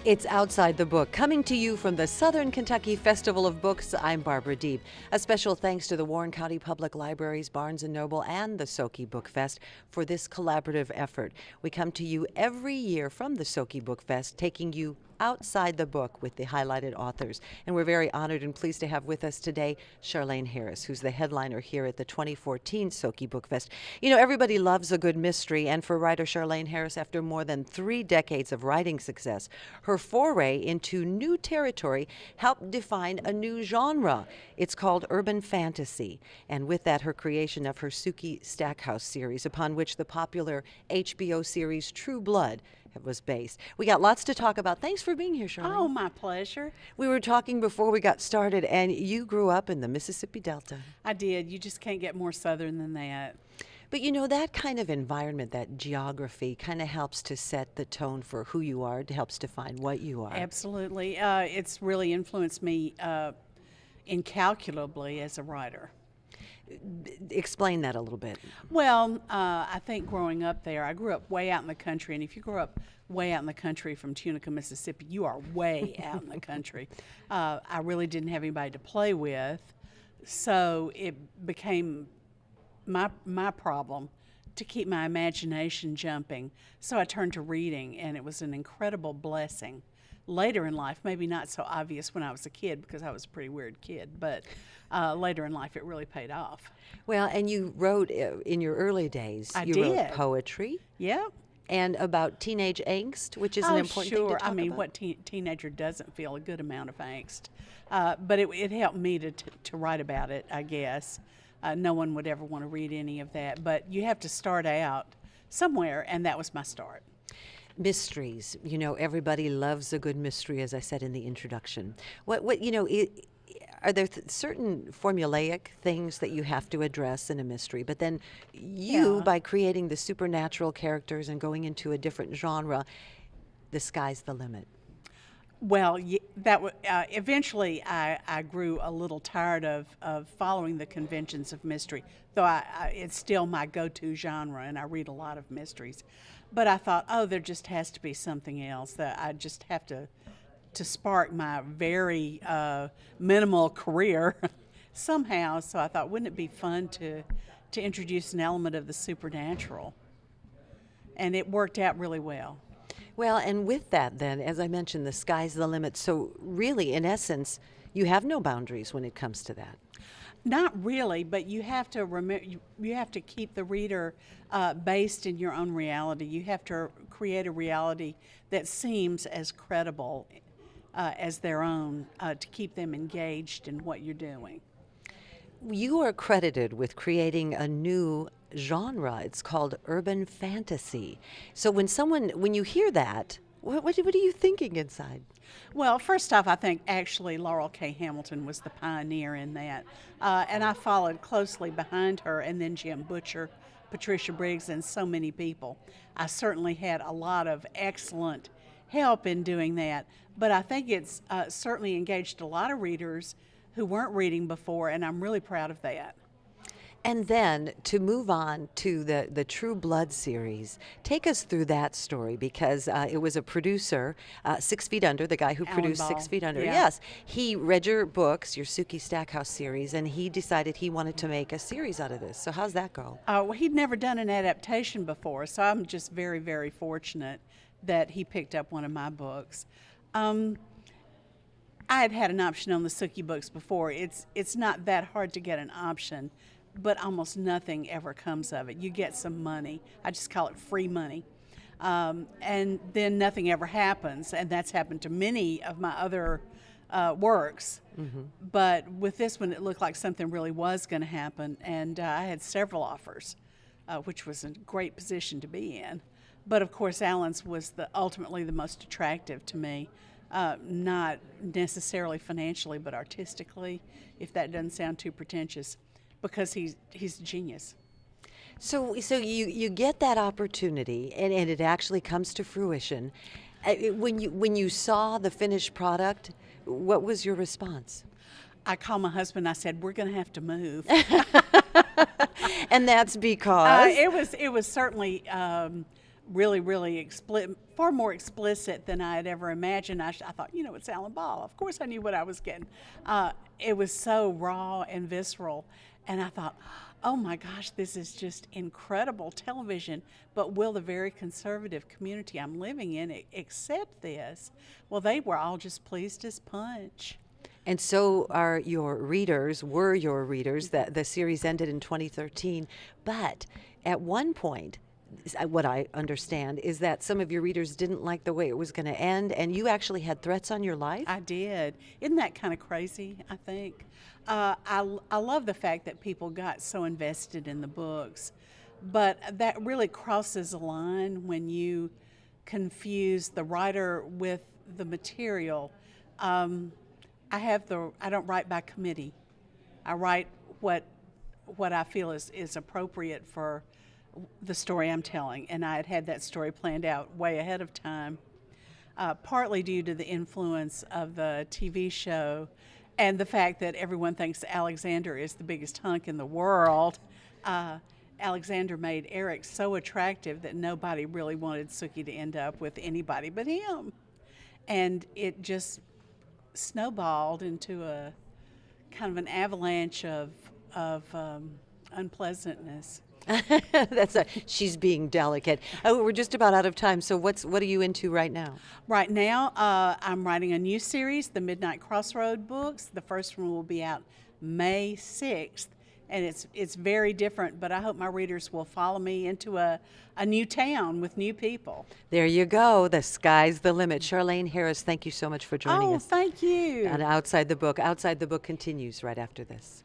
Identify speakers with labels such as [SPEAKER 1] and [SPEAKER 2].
[SPEAKER 1] It's Outside the Book, coming to you from the Southern Kentucky Festival of Books. I'm Barbara Deeb. A special thanks to the Warren County Public Libraries, Barnes & Noble, and the Sookie Book Fest for this collaborative effort. We come to you every year from the Sookie Book Fest, taking you outside the book with the highlighted authors. And we're very honored and pleased to have with us today Charlaine Harris, who's the headliner here at the 2014 Sookie Book Fest. You know, everybody loves a good mystery, and for writer Charlaine Harris, after more than 3 decades of writing success, her foray into new territory helped define a new genre. It's called urban fantasy, and with that, her creation of her Sookie Stackhouse series, upon which the popular HBO series True Blood was based. We got lots to talk about. Thanks for being here, Charlaine.
[SPEAKER 2] Oh, my pleasure.
[SPEAKER 1] We were talking before we got started, and you grew up in the Mississippi Delta.
[SPEAKER 2] I did. You just can't get more southern than that.
[SPEAKER 1] But you know, that kind of environment, that geography, kind of helps to set the tone for who you are. It helps define what you are.
[SPEAKER 2] Absolutely. It's really influenced me incalculably as a writer.
[SPEAKER 1] Explain that a little bit.
[SPEAKER 2] Well, I think growing up there, I grew up way out in the country, and if you grow up way out in the country from Tunica, Mississippi, you are way out in the country. I really didn't have anybody to play with, so it became my problem to keep my imagination jumping. So I turned to reading, and it was an incredible blessing. Later in life, maybe not so obvious when I was a kid because I was a pretty weird kid, but later in life it really paid off.
[SPEAKER 1] Well, and you wrote in your early days.
[SPEAKER 2] I
[SPEAKER 1] you
[SPEAKER 2] did.
[SPEAKER 1] wrote poetry.
[SPEAKER 2] Yeah.
[SPEAKER 1] And about teenage angst, which is an important thing to talk about.
[SPEAKER 2] I mean, what teenager doesn't feel a good amount of angst? But it helped me to write about it, I guess. No one would ever want to read any of that, but you have to start out somewhere, and that was my start.
[SPEAKER 1] Mysteries. You know, everybody loves a good mystery, as I said in the introduction. What you know, are there certain formulaic things that you have to address in a mystery? But then you, by creating the supernatural characters and going into a different genre, the sky's the limit.
[SPEAKER 2] Well, eventually I grew a little tired of following the conventions of mystery, though it's still my go-to genre, and I read a lot of mysteries. But I thought, oh, there just has to be something else, that I just have to spark my very minimal career somehow. So I thought, wouldn't it be fun to introduce an element of the supernatural? And it worked out really well.
[SPEAKER 1] Well, and with that then, as I mentioned, the sky's the limit. So really, in essence, you have no boundaries when it comes to that.
[SPEAKER 2] Not really, but you have to you have to keep the reader based in your own reality. You have to create a reality that seems as credible as their own to keep them engaged in what you're doing.
[SPEAKER 1] You are credited with creating a new genre. It's called urban fantasy. So when you hear that, what are you thinking inside?
[SPEAKER 2] Well, first off, I think actually Laurel K. Hamilton was the pioneer in that. And I followed closely behind her, and then Jim Butcher, Patricia Briggs, and so many people. I certainly had a lot of excellent help in doing that, but I think it's certainly engaged a lot of readers who weren't reading before, and I'm really proud of that.
[SPEAKER 1] And then to move on to the True Blood series, take us through that story, because it was a producer, 6 Feet Under, the guy who produced
[SPEAKER 2] Ball.
[SPEAKER 1] 6 Feet Under.
[SPEAKER 2] Yeah.
[SPEAKER 1] Yes, he read your books, your Sookie Stackhouse series, and he decided he wanted to make a series out of this. So how's that go?
[SPEAKER 2] Well, he'd never done an adaptation before, so I'm just very, very fortunate that he picked up one of my books. I had an option on the Sookie books before. It's not that hard to get an option, but almost nothing ever comes of it. You get some money. I just call it free money. And then nothing ever happens, and that's happened to many of my other works. Mm-hmm. But with this one, it looked like something really was going to happen, and I had several offers, which was a great position to be in. But of course, Alan's was ultimately the most attractive to me. Not necessarily financially, but artistically, if that doesn't sound too pretentious, because he's a genius.
[SPEAKER 1] So you get that opportunity, and it actually comes to fruition. When you saw the finished product, what was your response?
[SPEAKER 2] I called my husband. I said, "We're going to have to move."
[SPEAKER 1] And that's because
[SPEAKER 2] it was certainly really, really far more explicit than I had ever imagined. I thought, it's Alan Ball. Of course I knew what I was getting. It was so raw and visceral. And I thought, oh my gosh, this is just incredible television. But will the very conservative community I'm living in accept this? Well, they were all just pleased as punch.
[SPEAKER 1] And so were your readers. That the series ended in 2013. But at one point, what I understand is that some of your readers didn't like the way it was going to end, and you actually had threats on your life?
[SPEAKER 2] I did. Isn't that kind of crazy, I think? I love the fact that people got so invested in the books, but that really crosses a line when you confuse the writer with the material. I don't write by committee. I write what I feel is appropriate for the story I'm telling, and I had that story planned out way ahead of time, partly due to the influence of the TV show and the fact that everyone thinks Alexander is the biggest hunk in the world. Alexander made Eric so attractive that nobody really wanted Sookie to end up with anybody but him. And it just snowballed into a kind of an avalanche of unpleasantness.
[SPEAKER 1] She's being delicate. Oh, we're just about out of time. So what are you into right now?
[SPEAKER 2] Right now, I'm writing a new series, the Midnight Crossroad books. The first one will be out May 6th, and it's very different, but I hope my readers will follow me into a new town with new people.
[SPEAKER 1] There you go. The sky's the limit. Charlaine Harris, thank you so much for joining us.
[SPEAKER 2] Oh, thank you.
[SPEAKER 1] And Outside the Book continues right after this.